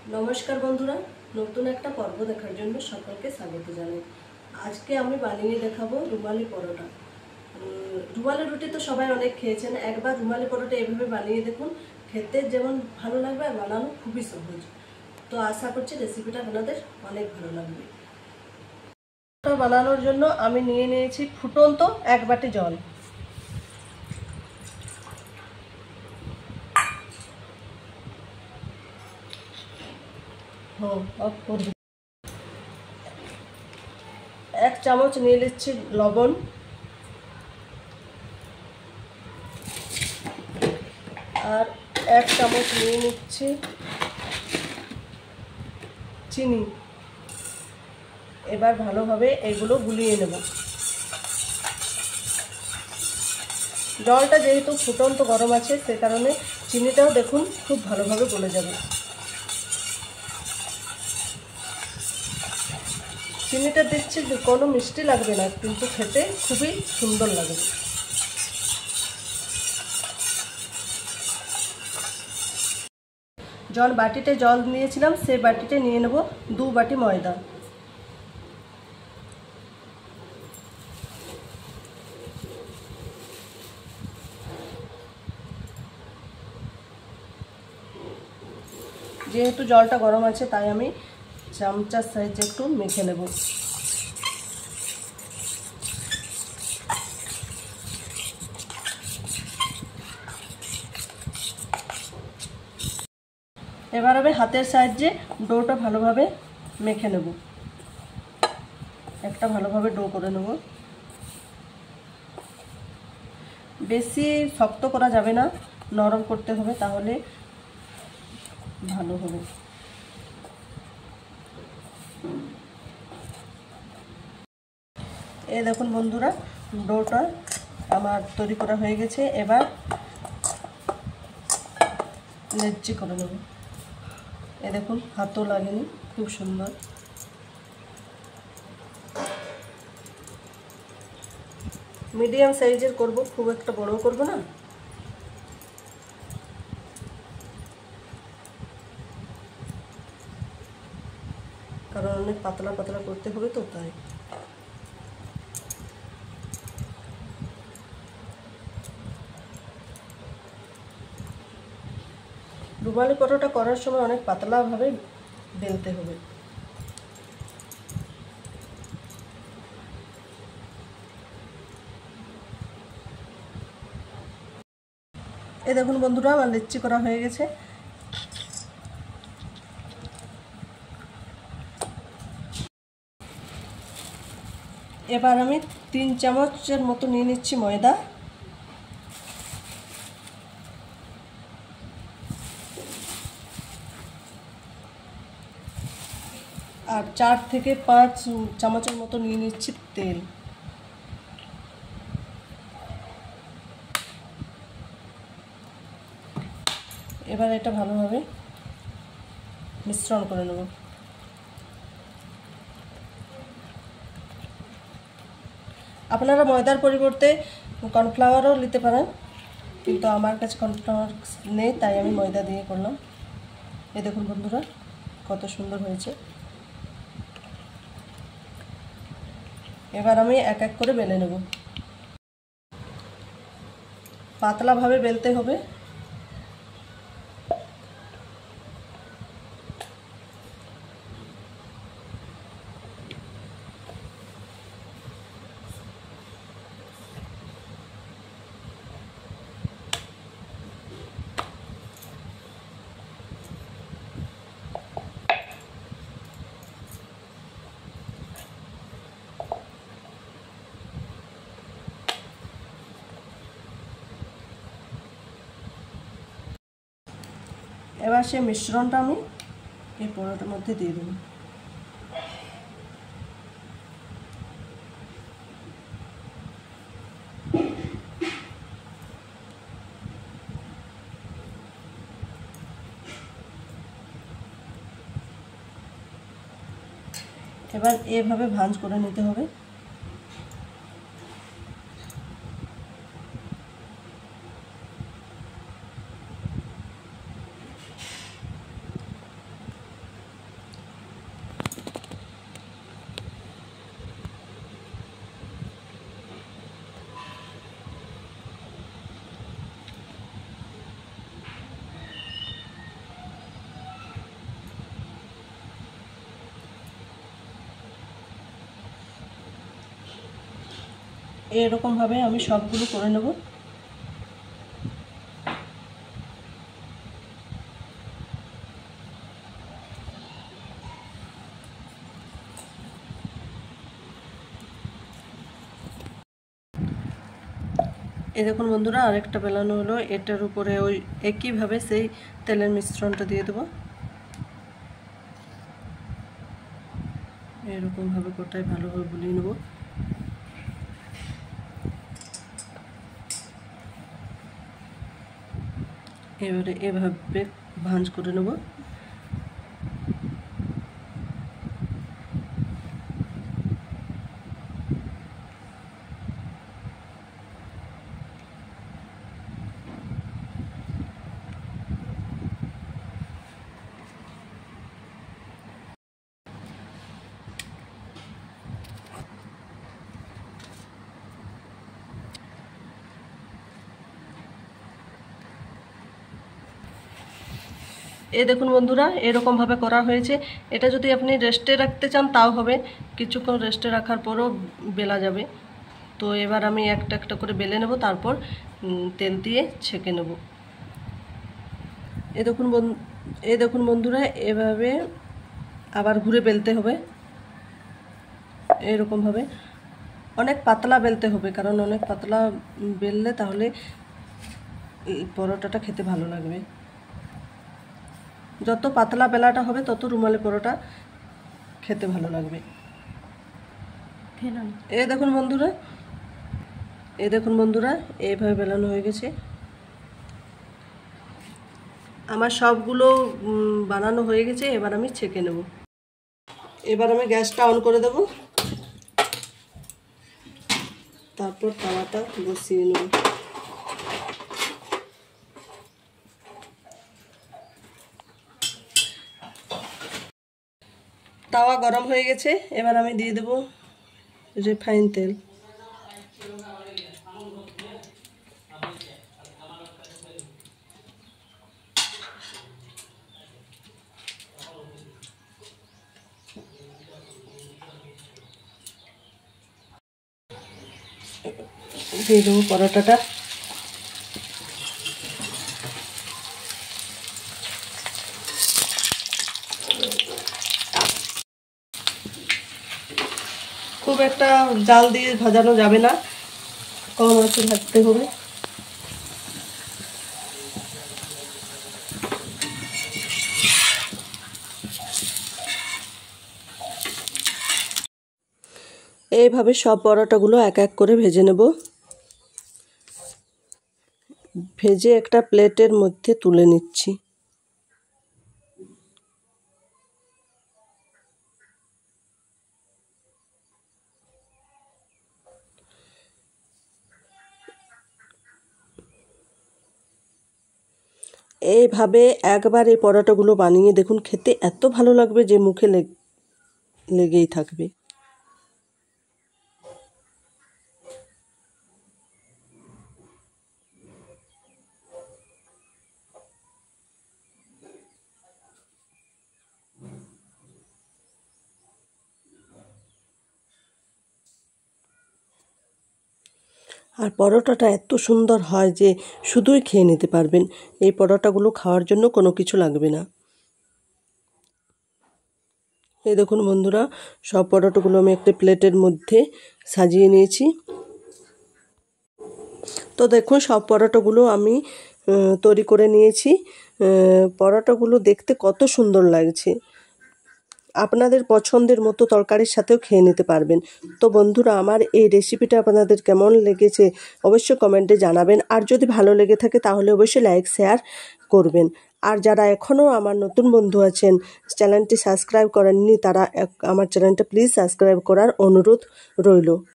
नमस्कार बंधुरा नतून एक पर्व देखार जन्य सकलके स्वागत जानाई। आज के आमी बानिये देखाबो रुमाली परोटा। रुमाली रुटी तो सबाई अनेक खेयेछेन, एकबार रुमाली परोटा एभाবে बानिये देखुन, खेते जेमन भालो लागबे आर बानानो खूबই सहज। तो आशा करछि रेसिपिटा आपनादेर अनेक भालो लागबे। परोटा बानानोर जन्य आमी निये नियेछि फुटন্ত एक बाटी जल। एक चामच निये निচ্ছি लवण, और एक चामच निये निচ্ছি চিনি। এবার ভালোভাবে এগুলো গুলিয়ে নেব। জলটা যেহেতু ফুটন্ত গরম আছে সে কারণে চিনিটাও দেখুন খুব ভালোভাবে গলে যাবে। চিনিটা দিচ্ছি কোনো মিষ্টি লাগবে না, কিন্তু খেতে খুবই সুন্দর লাগবে। জল বাটিতে জল নিয়েছিলাম, সেই বাটিতে নিয়ে নেব 2 বাটি ময়দা। যেহেতু জলটা গরম আছে তাই আমি চামচার সাহায্যে একটু মেখে নেব। এবার আমি হাতের সাহায্যে ডোটা ভালোভাবে মেখে নেব। একটা ভালোভাবে ডো করে নেব। বেশি শক্ত করা যাবে না, নরম করতে হবে, তাহলে ভালো হবে। এই দেখুন বন্ধুরা, ডোটা আমার তৈরি করা হয়ে গেছে। এবার লেচি করে নেব। এই দেখুন হাতও লাগেনি, খুব সুন্দর। মিডিয়াম সাইজের করব, খুব একটা বড় করব না। কারণ অনেক পাতলা পাতলা করতে হবে তো তাই। রুমালি পরোটা করার সময় অনেক পাতলাভাবে বেলতে হবে। এই দেখুন বন্ধুরা, আমার লিচি করা হয়ে গেছে। এবার আমি 3 চামচের মতো নিয়ে নিচ্ছি ময়দা, আর 4 থেকে 5 চামচের মতো নিয়ে নিচ্ছি তেল। এবার এটা ভালোভাবে মিশ্রণ করে নেব। আপনারা ময়দার পরিবর্তে কর্নফ্লাওয়ারও নিতে পারেন, কিন্তু আমার কাছে কর্নফ্লাওয়ার নেই তাই আমি ময়দা দিয়ে করলাম। এই দেখুন বন্ধুরা কত সুন্দর হয়েছে। এবার আমি এক এক করে বেলে নেব। পাতলাভাবে বেলতে হবে। এবার সেই মিশ্রণটা আমি এই পরোটার মধ্যে দিয়ে দেব। এবার এভাবে ভাঁজ করে নিতে হবে। এরকমভাবে আমি সবগুলো করে নেব। এই দেখুন বন্ধুরা, আরেকটা বেলানো হলো। এটার উপরে ওই একইভাবে সেই তেলের মিশ্রণটা দিয়ে দেবো। এরকমভাবে গোটায় ভালোভাবে বুলিয়ে নেব। এবারে এভাবে ভাঁজ করে নেব। এই দেখুন বন্ধুরা, এরকমভাবে করা হয়েছে। এটা যদি আপনি রেস্টে রাখতে চান তাও হবে, কিছুক্ষণ রেস্টে রাখার পরও বেলা যাবে। তো এবার আমি একটা একটা করে বেলে নেব, তারপর তেল দিয়ে ছেঁকে নেব। এই দেখুন বন্ধুরা, এভাবে আবার ঘুরে বেলতে হবে। এরকমভাবে অনেক পাতলা বেলতে হবে, কারণ অনেক পাতলা বেললে তাহলে পরোটাটা খেতে ভালো লাগবে। যত পাতলা বেলাটা হবে তত রুমালি পরোটা খেতে ভালো লাগবে। এই দেখুন বন্ধুরা, এইভাবে বেলানো হয়ে গেছে। আমার সবগুলো বানানো হয়ে গেছে। এবার আমি ছেঁকে নেব। এবার আমি গ্যাসটা অন করে দেব, তারপর তাওয়াটা বসিয়ে নেব। তাওয়া গরম হয়ে গেছে। এবার আমি দিয়ে দেব রিফাইন তেল। দিয়ে দেবো পরোটাটা। খুব একটা জাল দিয়ে ভাজানো যাবে না, কম আঁচে ভাজতে হবে। এইভাবে সব পরোটাগুলো এক এক করে ভেজে নেব। ভেজে একটা প্লেটের মধ্যে তুলে নিচ্ছি। এইভাবে একবার এই পরোটাগুলো বানিয়ে দেখুন, খেতে এত ভালো লাগবে যে মুখে লেগেই থাকবে। আর পরোটাটা এত সুন্দর হয় যে শুধুই খেয়ে নিতে পারবেন। এই পরোটাগুলো খাওয়ার জন্য কোনো কিছু লাগবে না। এই দেখুন বন্ধুরা, সব পরোটাগুলো আমি একটা প্লেটের মধ্যে সাজিয়ে নিয়েছি। তো দেখুন, সব পরোটাগুলো আমি তৈরি করে নিয়েছি। পরোটাগুলো দেখতে কত সুন্দর লাগছে। আপনাদের পছন্দের মতো তরকারির সাথেও খেয়ে নিতে পারবেন। তো বন্ধুরা, আমার এই রেসিপিটা আপনাদের কেমন লেগেছে অবশ্যই কমেন্টে জানাবেন। আর যদি ভালো লেগে থাকে তাহলে অবশ্যই লাইক শেয়ার করবেন। আর যারা এখনও আমার নতুন বন্ধু আছেন, চ্যানেলটি সাবস্ক্রাইব করেননি, তারা আমার চ্যানেলটা প্লিজ সাবস্ক্রাইব করার অনুরোধ রইল।